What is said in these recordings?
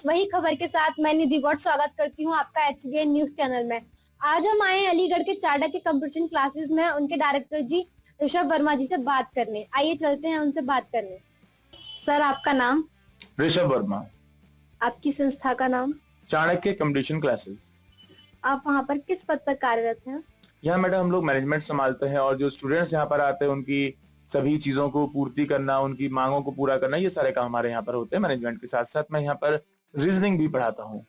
वही खबर के साथ मैं निधि गौड़ स्वागत करती हूँ आपका एचबीएन न्यूज चैनल में। आज हम आए हैं अलीगढ़ के चाडा के कंप्यूटर क्लासेस में उनके डायरेक्टर जी ऋषभ वर्मा जी से बात करने। आइए चलते हैं उनसे बात करने। सर, आपका नाम? ऋषभ वर्मा। आपकी संस्था का नाम? Chanakya competition classes. आप वहाँ पर किस पद पर कार्यरत हैं? यहाँ मैडम हम लोग मैनेजमेंट संभालते हैं और जो स्टूडेंट्स यहाँ पर आते हैं उनकी सभी चीजों को पूर्ति करना, उनकी मांगों को पूरा करना, ये सारे काम हमारे यहाँ पर होते हैं। मैनेजमेंट के साथ साथ मैं यहाँ पर रीजनिंग भी पढ़ाता हूँ।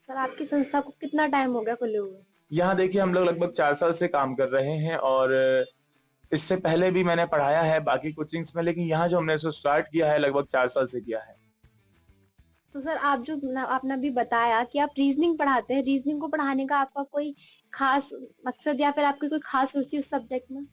सर, आपकी संस्था को कितना टाइम हो गया खुले हुए? यहाँ देखिए हम लोग लगभग 4 साल से काम कर रहे हैं और इससे पहले भी मैंने पढ़ाया है बाकी कोचिंग्स में, लेकिन यहाँ जो हमने इसको स्टार्ट किया है लगभग 4 साल से किया है। तो सर, आपने अभी बताया कि आप रीजनिंग पढ़ाते हैं। रीजनिंग को पढ़ाने का आपका कोई खास मकसद या फिर आपकी कोई खास रुचि उस सब्जेक्ट में?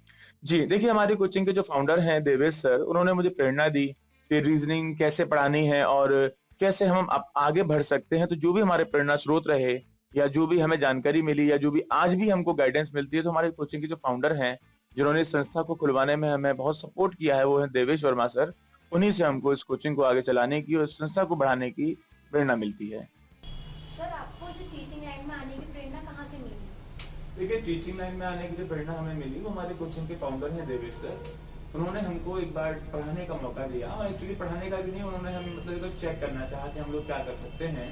जी देखिए, हमारी कोचिंग के जो फाउंडर हैं देवेश सर, उन्होंने मुझे प्रेरणा दी कि रीजनिंग कैसे पढ़ानी है और कैसे हम आगे बढ़ सकते हैं। तो जो भी हमारे प्रेरणा स्रोत रहे या जो भी हमें जानकारी मिली या जो भी आज भी हमको गाइडेंस मिलती है, तो हमारे कोचिंग के जो फाउंडर हैं जिन्होंने इस संस्था को खुलवाने में हमें बहुत सपोर्ट किया है, वो है देवेश वर्मा सर। उन्हीं से हमको इस कोचिंग को आगे चलाने की और इस संस्था को बढ़ाने की प्रेरणा मिलती है। सर, आपको जो टीचिंग लाइन में आने की प्रेरणा कहाँ से मिली? देखिए, टीचिंग लाइन में आने की जो प्रेरणा हमें मिली वो हमारे कोचिंग के फाउंडर हैं देवेश सर। उन्होंने हमको एक बार पढ़ाने का मौका दिया और एक्चुअली पढ़ाने का भी नहीं, उन्होंने हमें मतलब एक चेक करना चाहा कि हम लोग क्या कर सकते हैं।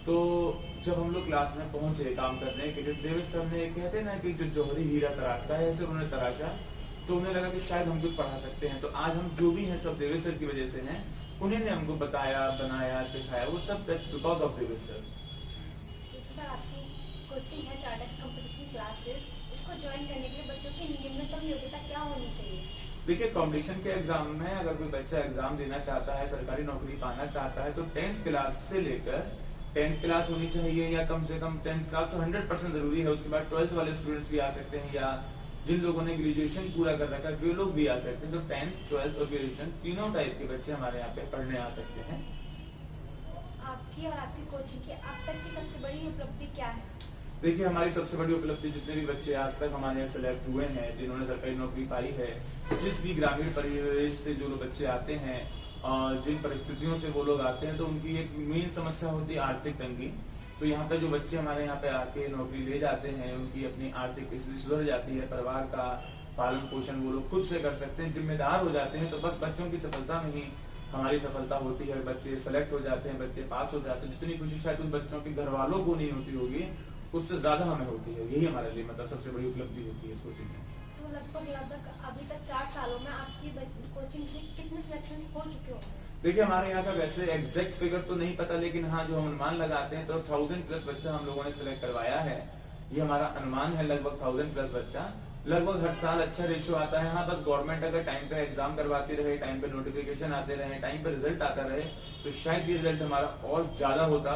तो जब हम लोग क्लास में पहुंचे काम करने के लिए, देवेश सर ने कहते हैं ना कि जो जौहरी हीरा तराशता है, ऐसे उन्होंने तराशा। तो उन्हें लगा कि शायद हम कुछ पढ़ा सकते हैं। तो आज हम जो भी हैं सब देवेश सर की वजह से हैं। उन्हीं ने हमको बताया, बनाया, सिखाया, वो सब because of Devesh sir. Sir, आपकी कोचिंग है चार्टर्ड कंपटीशन क्लासेस, इसको ज्वाइन करने के लिए बच्चों की न्यूनतम योग्यता क्या होनी चाहिए? देखिए, कंपटीशन के एग्जाम में अगर कोई बच्चा एग्जाम देना चाहता है, सरकारी नौकरी पाना चाहता है, तो 10th क्लास से लेकर 10th क्लास होनी चाहिए या कम से कम 10th क्लास तो 100% जरूरी है। उसके बाद 12th वाले स्टूडेंट्स भी आ सकते हैं या जिन लोगों ने ग्रेजुएशन पूरा कर रखा है वे लोग भी आ सकते हैं। तो 10th, 12th और ग्रेजुएशन तीनों टाइप के बच्चे हमारे यहाँ पे पढ़ने आ सकते हैं। आपकी और आपकी कोचिंग की अब तक की सबसे बड़ी उपलब्धि क्या है? देखिए, हमारी सबसे बड़ी उपलब्धि जितने भी बच्चे आज तक हमारे यहाँ सेलेक्ट हुए हैं, जिन्होंने सरकारी नौकरी पाई है, जिस भी ग्रामीण परिवेश से जो लोग बच्चे आते हैं और जिन परिस्थितियों से वो लोग आते हैं, तो उनकी एक मेन समस्या होती है आर्थिक तंगी। तो यहाँ पे जो बच्चे हमारे यहाँ पे आके नौकरी ले जाते हैं, उनकी अपनी आर्थिक स्थिति सुधर जाती है, परिवार का पालन पोषण वो लोग खुद से कर सकते हैं, जिम्मेदार हो जाते हैं। तो बस बच्चों की सफलता में ही हमारी सफलता होती है। बच्चे सेलेक्ट हो जाते हैं, बच्चे पास हो जाते हैं। जितनी खुशी शायद उन बच्चों के घर वालों को नहीं होती होगी, उससे ज्यादा हमें होती है। यही हमारे लिए मतलब सबसे बड़ी उपलब्धि होती है इस कोचिंग में। तो लगभग अभी तक 4 सालों में आपकी कोचिंग से कितने सिलेक्शन हो चुके हो? देखिए, हमारे यहाँ का वैसे एग्जैक्ट फिगर तो नहीं पता, लेकिन हाँ जो हम अनुमान लगाते हैं तो 1000 प्लस बच्चा हम लोगों ने सिलेक्ट करवाया है। ये हमारा अनुमान है, लगभग 1000 प्लस बच्चा। लगभग हर साल अच्छा रेशियो आता है। हाँ, बस गवर्नमेंट अगर टाइम पे एग्जाम करवाती रहे, टाइम पे नोटिफिकेशन आते रहे, टाइम पे रिजल्ट आता रहे, तो शायद ये रिजल्ट हमारा और ज्यादा होता।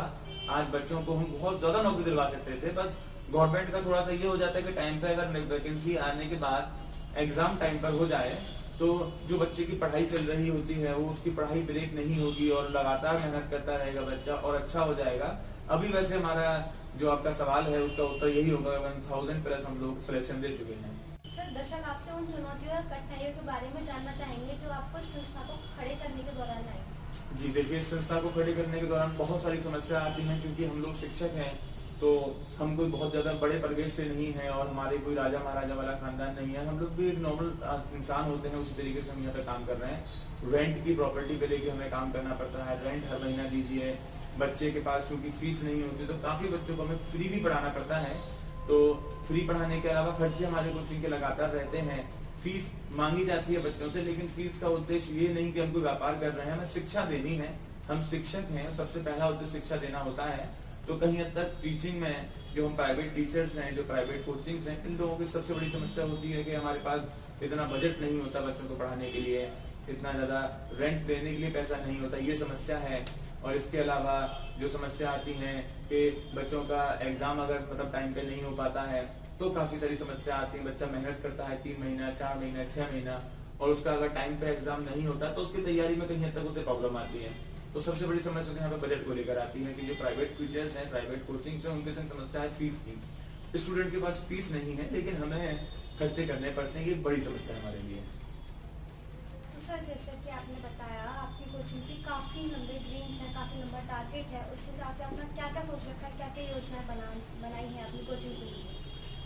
आज बच्चों को हम बहुत ज्यादा नौकरी दिलवा सकते थे। बस गवर्नमेंट का थोड़ा सा ये हो जाता है कि टाइम पे अगर वैकेंसी आने के बाद एग्जाम टाइम पर हो जाए, तो जो बच्चे की पढ़ाई चल रही होती है वो उसकी पढ़ाई ब्रेक नहीं होगी और लगातार मेहनत करता रहेगा बच्चा और अच्छा हो जाएगा। अभी वैसे हमारा जो आपका सवाल है उसका उत्तर यही होगा, 1000 प्लस हम लोग सिलेक्शन दे चुके हैं। सर, दर्शक आपसे उन चुनौतियों और कठिनाइयों के बारे में जानना चाहेंगे जो आपको इस संस्था को खड़े करने के दौरान आई। जी देखिए, इस संस्था को खड़े करने के दौरान बहुत सारी समस्या आती हैं। क्योंकि हम लोग शिक्षक हैं, तो हम कोई बहुत ज्यादा बड़े परिवेश से नहीं है और हमारे कोई राजा महाराजा वाला खानदान नहीं है। हम लोग भी एक नॉर्मल इंसान होते हैं, उसी तरीके से हम यहाँ पे काम कर रहे हैं। रेंट की प्रॉपर्टी पे लेके हमें काम करना पड़ता है। रेंट हर महीना दीजिए। बच्चे के पास चूंकि फीस नहीं होती, तो काफी बच्चों को हमें फ्री भी पढ़ाना पड़ता है। तो फ्री पढ़ाने के अलावा खर्चे हमारे कोचिंग के लगातार रहते हैं। फीस मांगी जाती है बच्चों से, लेकिन फीस का उद्देश्य ये नहीं कि हम कोई व्यापार कर रहे हैं, हमें शिक्षा देनी है। हम शिक्षक हैं, सबसे पहला उद्देश्य शिक्षा देना होता है। तो कहीं हद तक टीचिंग में जो हम प्राइवेट टीचर्स हैं, जो प्राइवेट कोचिंग्स हैं, इन लोगों की सबसे बड़ी समस्या होती है कि हमारे पास इतना बजट नहीं होता बच्चों को पढ़ाने के लिए, इतना ज्यादा रेंट देने के लिए पैसा नहीं होता, ये समस्या है। और इसके अलावा जो समस्या आती है कि बच्चों का एग्जाम अगर मतलब टाइम पे नहीं हो पाता है, तो काफी सारी समस्या आती है। बच्चा मेहनत करता है 3 महीना, 4 महीना, 6 महीना, और उसका अगर टाइम पे एग्जाम नहीं होता तो उसकी तैयारी में कहीं हद तक उसे प्रॉब्लम आती है। तो सबसे बड़ी समस्या यहाँ पे बजट को लेकर आती है कि जो प्राइवेट टीचर्स हैं, प्राइवेट कोचिंग्स हैं, उनके संग समस्या है फीस की। स्टूडेंट के पास फीस नहीं है, लेकिन हमें खर्चे करने पड़ते हैं। ये एक बड़ी समस्या है हमारे लिए। तो सर जैसे कि आपने बताया आपकी कोचिंग की काफ़ी लंबे ड्रीम्स हैं, काफ़ी लंबा टारगेट है, उसके हिसाब से आपने क्या क्या सोच रखा है, क्या क्या योजनाएं बनाई हैं अपनी कोचिंग के लिए?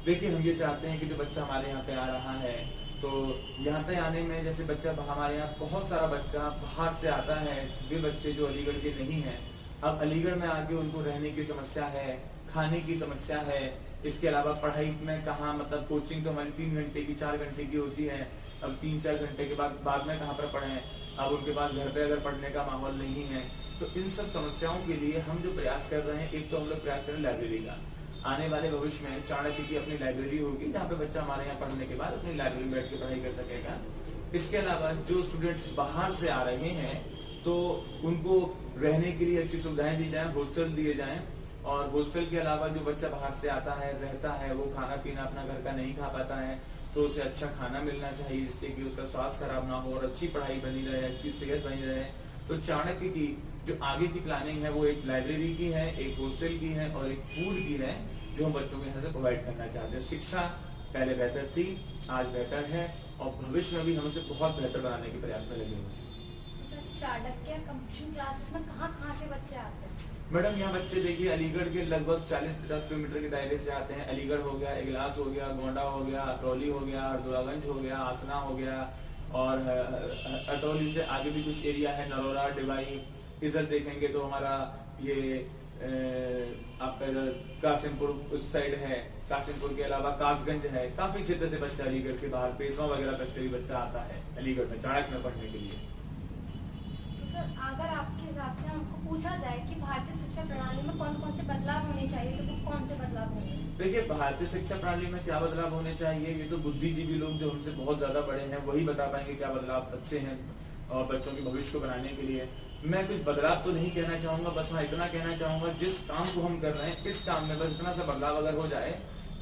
देखिए, हम ये चाहते हैं कि जो बच्चा हमारे यहाँ पे आ रहा है, तो यहाँ पे आने में जैसे बच्चा हमारे यहाँ बहुत सारा बच्चा बाहर से आता है, वे बच्चे जो अलीगढ़ के नहीं हैं, अब अलीगढ़ में आके उनको रहने की समस्या है, खाने की समस्या है, इसके अलावा पढ़ाई में कहाँ, मतलब कोचिंग तो हमारी 3 घंटे की 4 घंटे की होती है, अब 3-4 घंटे के बाद में कहाँ पर पढ़ें, अब उनके पास घर पे अगर पढ़ने का माहौल नहीं है, तो इन सब समस्याओं के लिए हम जो प्रयास कर रहे हैं, एक तो हम लोग प्रयास कर रहे हैं लाइब्रेरी का। आने वाले भविष्य में चाणक्य की अपनी लाइब्रेरी होगी, जहाँ पे बच्चा हमारे यहाँ पढ़ने के बाद अपनी लाइब्रेरी में बैठ के पढ़ाई कर सकेगा। इसके अलावा जो स्टूडेंट्स बाहर से आ रहे हैं, तो उनको रहने के लिए अच्छी सुविधाएं दी जाएं, हॉस्टल दिए जाएं, और हॉस्टल के अलावा जो बच्चा बाहर से आता है, रहता है, वो खाना पीना अपना घर का नहीं खा पाता है, तो उसे अच्छा खाना मिलना चाहिए, जिससे कि उसका स्वास्थ्य खराब ना हो और अच्छी पढ़ाई बनी रहे, अच्छी सेहत बनी रहे। तो चाणक्य की जो आगे की प्लानिंग है, वो एक लाइब्रेरी की है, एक हॉस्टल की है और एक फूड की है, जो हम बच्चों के यहाँ से प्रोवाइड करना चाहते हैं। शिक्षा पहले बेहतर थी, आज बेहतर है, और भविष्य में भी हम उसे बहुत बेहतर बनाने के प्रयास में लगे हुए हैं। चाणक्य कंप्यूटर क्लासेस में कहाँ से बच्चे आते हैं? मैडम, यहाँ बच्चे देखिए अलीगढ़ के लगभग 40-50 किलोमीटर के दायरे से आते हैं। अलीगढ़ हो गया, इगलास हो गया, गोंडा हो गया, अतरौली हो गया, हरदोलागंज हो गया, आसना हो गया, और अतरौली से आगे भी कुछ एरिया है, नरोरा, डिवाई। इधर देखेंगे तो हमारा ये आपका इधर कासिमपुर उस साइड है, कासिमपुर के अलावा कासगंज है, काफी क्षेत्र से बच्चा अलीगढ़ के बाहर पेशवा वगैरह तक से भी बच्चा आता है अलीगढ़ में चाणक्य में पढ़ने के लिए। तो सर अगर आपके हिसाब से हमको पूछा जाए कि भारतीय शिक्षा प्रणाली में कौन कौन से बदलाव होने चाहिए, तो वो कौन से बदलाव होंगे? देखिए, भारतीय शिक्षा प्रणाली में क्या बदलाव होने चाहिए, ये तो बुद्धिजीवी लोग जो हमसे बहुत ज्यादा बड़े हैं वही बता पाएंगे क्या बदलाव अच्छे हैं और बच्चों के भविष्य को बनाने के लिए। मैं कुछ बदलाव तो नहीं कहना चाहूंगा, बस मैं इतना कहना चाहूंगा, जिस काम को हम कर रहे हैं इस काम में बस इतना सा बदलाव अगर हो जाए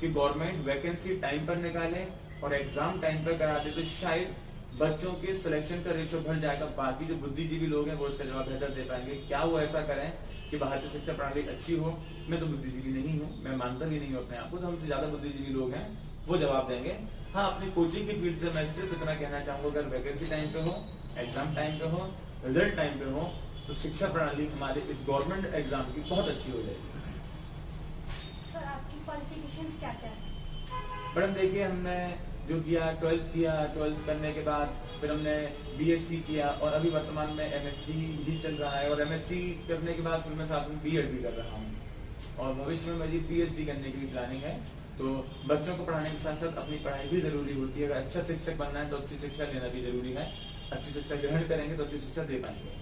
कि गवर्नमेंट वैकेंसी टाइम पर निकाले और एग्जाम टाइम पर करा दे, तो शायद बच्चों के सिलेक्शन का रेशो बढ़ जाएगा। बाकी जो बुद्धिजीवी लोग हैं वो इसका जवाब बेहतर दे पाएंगे। क्या वो ऐसा करें कि भारतीय शिक्षा प्रणाली अच्छी हो? मैं तो बुद्धिजीवी नहीं हूँ, मैं मानता भी नहीं हूँ अपने आप को, तो हमसे ज्यादा बुद्धिजीवी लोग हैं, वो जवाब देंगे। हाँ, अपनी कोचिंग की फील्ड से मैं सिर्फ इतना कहना चाहूंगा, अगर वैकेंसी टाइम पे हो, एग्जाम टाइम पे हो, रिजल्ट टाइम पे हो, तो शिक्षा प्रणाली हमारे इस गवर्नमेंट एग्जाम की बहुत अच्छी हो जाएगी। सर आपकी क्वालिफिकेशंस क्या क्या है? मैडम देखिए, हमने जो किया 12th किया, 12th करने के बाद फिर हमने बीएससी किया और अभी वर्तमान में एमएससी भी चल रहा है, और एमएससी करने के बाद फिर मैं साथ में बीएड भी कर रहा हूँ, और भविष्य में मेरी पीएचडी करने की भी प्लानिंग है। तो बच्चों को पढ़ाने के साथ साथ अपनी पढ़ाई भी जरूरी होती है। अगर अच्छा शिक्षक बनना है तो अच्छी शिक्षा लेना भी जरूरी है। अच्छी शिक्षा ग्रहण करेंगे तो अच्छी शिक्षा दे पाएंगे।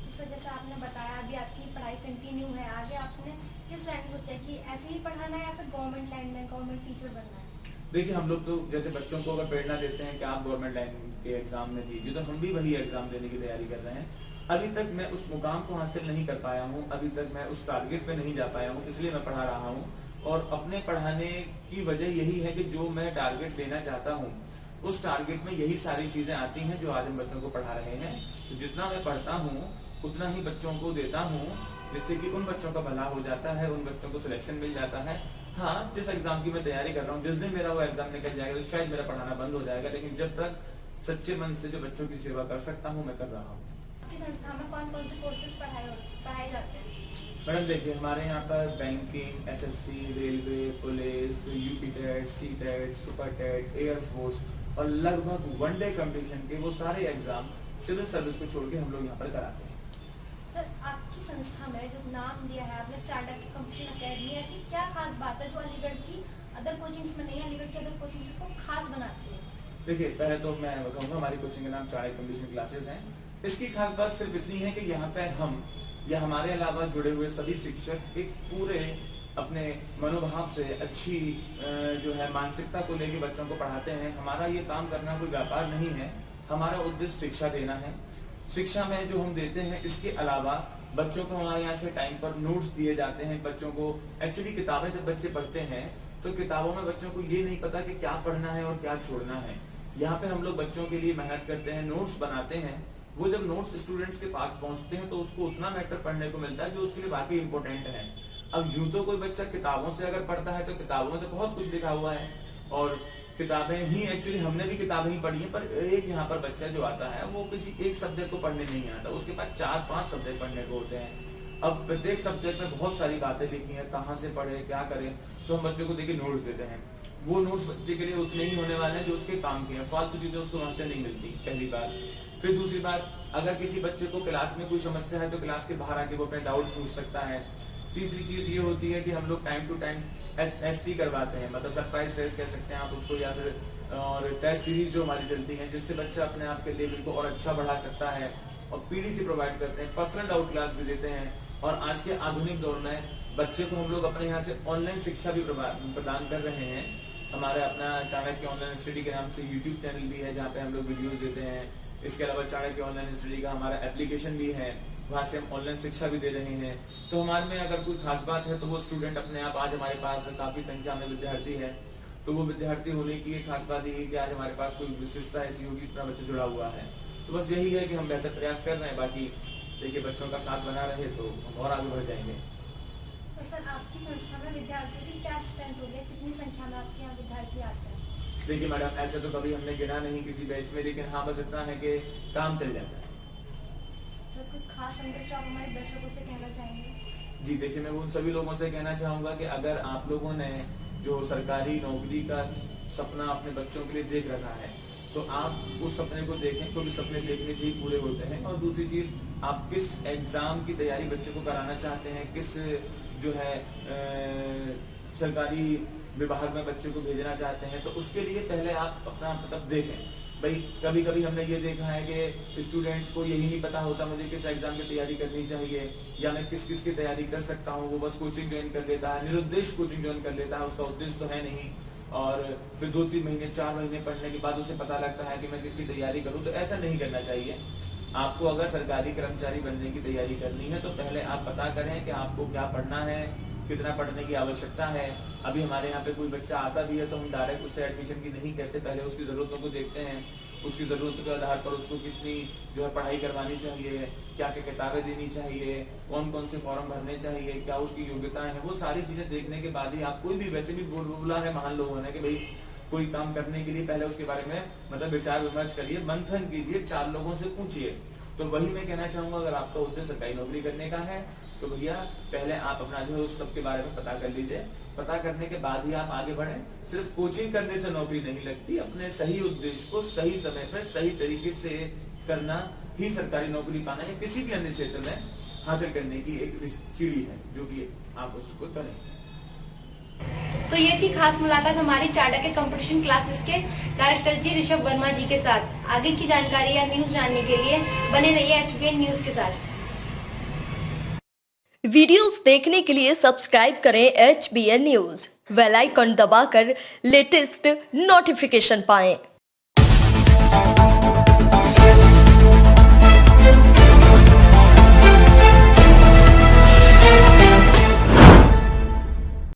तो सर जैसा आपने बताया अभी आपकी पढ़ाई कंटिन्यू है, आगे आपने किस लाइन सोचा है कि ऐसे ही पढ़ाना है या फिर गवर्नमेंट लाइन में गवर्नमेंट टीचर बनना है? देखिए, हम लोग तो जैसे बच्चों को अगर प्रेरणा देते हैं कि आप गवर्नमेंट लाइन के एग्जाम में दीजिए, तो हम भी वही एग्जाम देने की तैयारी कर रहे हैं। अभी तक मैं उस मुकाम को हासिल नहीं कर पाया हूँ, अभी तक मैं उस टारगेट पे नहीं जा पाया हूँ, इसलिए मैं पढ़ा रहा हूँ। और अपने पढ़ाने की वजह यही है कि जो मैं टारगेट लेना चाहता हूँ उस टारगेट में यही सारी चीजें आती हैं जो आज हम बच्चों को पढ़ा रहे हैं। तो जितना मैं पढ़ता हूँ उतना ही बच्चों को देता हूँ, जिससे कि उन बच्चों का भला हो जाता है, उन बच्चों को सिलेक्शन मिल जाता है। हाँ, जिस एग्जाम की मैं तैयारी कर रहा हूँ, जिस दिन मेरा वो एग्जाम निकल जाएगा तो शायद मेरा पढ़ाना बंद हो जाएगा, लेकिन जब तक सच्चे मन से जो बच्चों की सेवा कर सकता हूँ मैं कर रहा हूँ। आपकी संस्था में कौन कौन से कोर्सेज पढ़ाए जाते हैं? मैडम देखिए, हमारे यहाँ पर banking, SSC, railway, police, UP TET, C TET, super TET, air force और लगभग वनडे कंपटीशन के वो सारे एग्जाम सिविल सर्विस को छोड़ के हम लोग यहाँ पर कराते हैं। सर आपकी संस्था में जो नाम दिया है आपने चाणक्य कंप्यूटर अकेडमी, ऐसी क्या खास बात है जो अलीगढ़ की अदर कोचिंग्स में नहीं है, अलीगढ़ के अदर कोचिंग्स को खास बनाती है? देखिए, पहले तो मैं बताऊंगा हमारी कोचिंग का नाम चाणक्य कंप्यूटर क्लासेस है। इसकी खास बात सिर्फ इतनी है कि यहाँ पे हम या हमारे अलावा जुड़े हुए सभी शिक्षक एक पूरे अपने मनोभाव से अच्छी जो है मानसिकता को लेके बच्चों को पढ़ाते हैं। हमारा ये काम करना कोई व्यापार नहीं है, हमारा उद्देश्य शिक्षा देना है। शिक्षा में जो हम देते हैं इसके अलावा बच्चों को हमारे यहाँ से टाइम पर नोट्स दिए जाते हैं। बच्चों को एक्चुअली किताबें जब बच्चे पढ़ते हैं तो किताबों में बच्चों को ये नहीं पता कि क्या पढ़ना है और क्या छोड़ना है। यहाँ पे हम लोग बच्चों के लिए मेहनत करते हैं, नोट्स बनाते हैं। वो जब नोट्स स्टूडेंट्स के पास पहुंचते हैं तो उसको उतना मैटर पढ़ने को मिलता है जो उसके लिए वाकई इंपॉर्टेंट है। अब यूं तो कोई बच्चा किताबों से अगर पढ़ता है तो किताबों में तो बहुत कुछ लिखा हुआ है, और किताबें ही एक्चुअली हमने भी किताबें ही पढ़ी हैं, पर एक यहाँ पर बच्चा जो आता है वो किसी एक सब्जेक्ट को पढ़ने नहीं आता, उसके पास 4-5 सब्जेक्ट पढ़ने को होते हैं। अब प्रत्येक सब्जेक्ट में बहुत सारी बातें लिखी हैं, कहाँ से पढ़े क्या करें, तो हम बच्चों को देखिए नोट्स देते हैं। वो नोट्स बच्चे के लिए उतने ही होने वाले हैं जो उसके काम के हैं, फालतू चीजें उसको वहां से नहीं मिलती, पहली बात। फिर दूसरी बात, अगर किसी बच्चे को क्लास में कोई समस्या है तो क्लास के बाहर आके वो अपने डाउट पूछ सकता है। तीसरी चीज ये होती है कि हम लोग टाइम टू टाइम एसटी करवाते हैं, मतलब सरप्राइज टेस्ट कह सकते हैं आप उसको, या फिर और टेस्ट सीरीज जो हमारी चलती है, जिससे बच्चा अपने आप के लेवल को और अच्छा बढ़ा सकता है। और पीडी से प्रोवाइड करते हैं, पर्सनल डाउट क्लास भी देते हैं। और आज के आधुनिक दौर में बच्चे को हम लोग अपने यहाँ से ऑनलाइन शिक्षा भी प्रदान कर रहे हैं। हमारे अपना चाणक्य ऑनलाइन स्टडी के नाम से यूट्यूब चैनल भी है जहाँ पे हम लोग वीडियोस देते हैं। इसके अलावा चाणक्य ऑनलाइन स्टडी का हमारा एप्लीकेशन भी है, वहाँ से हम ऑनलाइन शिक्षा भी दे रहे हैं। तो हमारे में अगर कोई खास बात है तो वो स्टूडेंट अपने आप, आज हमारे पास काफी संख्या में विद्यार्थी है, तो वो विद्यार्थी होने की एक खास बात यही कि आज हमारे पास कोई विशिष्टता ऐसी होगी, इतना बच्चा जुड़ा हुआ है। तो बस यही है कि हम बेहतर प्रयास कर रहे हैं। बाकी देखिए बच्चों का साथ बना रहे तो हम और आगे बढ़ जाएंगे। तो सर आपकी संस्था में विद्यार्थियों की क्या स्ट्रेंथ हो गई, कितनी संख्या में आपके यहाँ विद्यार्थी आते हैं? देखिए मैडम, ऐसे तो कभी हमने गिना नहीं किसी बैच में, लेकिन हाँ बस इतना है कि काम चल जाता है। सर कुछ खास संदेश आप हमारे दर्शकों से कहना चाहेंगे? जी देखिए, मैं उन सभी लोगों से कहना चाहूंगा कि अगर आप लोगों ने जो सरकारी नौकरी का सपना अपने बच्चों के लिए देख रखा है तो आप उस सपने को देखें, क्योंकि सपने देखने से ही पूरे होते हैं। और दूसरी चीज, आप किस एग्जाम की तैयारी बच्चे को कराना चाहते हैं, किस जो है सरकारी विभाग में बच्चे को भेजना चाहते हैं, तो उसके लिए पहले आप अपना मतलब देखें। भाई कभी कभी हमने ये देखा है कि स्टूडेंट को यही नहीं पता होता मुझे किस एग्जाम की तैयारी करनी चाहिए या मैं किस किस की तैयारी कर सकता हूँ, वो बस कोचिंग ज्वाइन कर लेता है, निरुद्देश कोचिंग ज्वाइन कर लेता है, उसका उद्देश्य तो है नहीं। और फिर 2-3 महीने 4 महीने पढ़ने के बाद उसे पता लगता है कि मैं किसकी तैयारी करूँ। तो ऐसा नहीं करना चाहिए। आपको अगर सरकारी कर्मचारी बनने की तैयारी करनी है तो पहले आप पता करें कि आपको क्या पढ़ना है, कितना पढ़ने की आवश्यकता है। अभी हमारे यहाँ पे कोई बच्चा आता भी है तो हम डायरेक्ट उससे एडमिशन की नहीं कहते, पहले उसकी ज़रूरतों को देखते हैं, उसकी ज़रूरतों के आधार पर उसको कितनी जो है पढ़ाई करवानी चाहिए, क्या क्या किताबें देनी चाहिए, कौन कौन से फॉर्म भरने चाहिए, क्या उसकी योग्यताएं हैं, वो सारी चीज़ें देखने के बाद ही आप कोई भी, वैसे भी बोला है महान लोगों ने कि भाई कोई काम करने के लिए पहले उसके बारे में मतलब विचार विमर्श करिए, मंथन कीजिए, 4 लोगों से पूछिए। तो वही मैं कहना चाहूंगा, अगर आपका उद्देश्य सरकारी नौकरी करने का है तो भैया पहले आप अपना जो है उस सब के बारे में पता कर लीजिए। पता करने के बाद ही आप आगे बढ़े। सिर्फ कोचिंग करने से नौकरी नहीं लगती, अपने सही उद्देश्य को सही समय पर सही तरीके से करना ही सरकारी नौकरी पाना या किसी भी अन्य क्षेत्र में हासिल करने की एक सीढ़ी है, जो कि आप उसको करें। तो ये थी खास मुलाकात हमारी चाणक्य कंपटीशन क्लासेस के डायरेक्टर जी ऋषभ वर्मा जी के साथ। आगे की जानकारी या न्यूज जानने के लिए बने रहिए HBN न्यूज के साथ। वीडियोस देखने के लिए सब्सक्राइब करें HBN न्यूज, बेल आइकन दबाकर लेटेस्ट नोटिफिकेशन पाएं।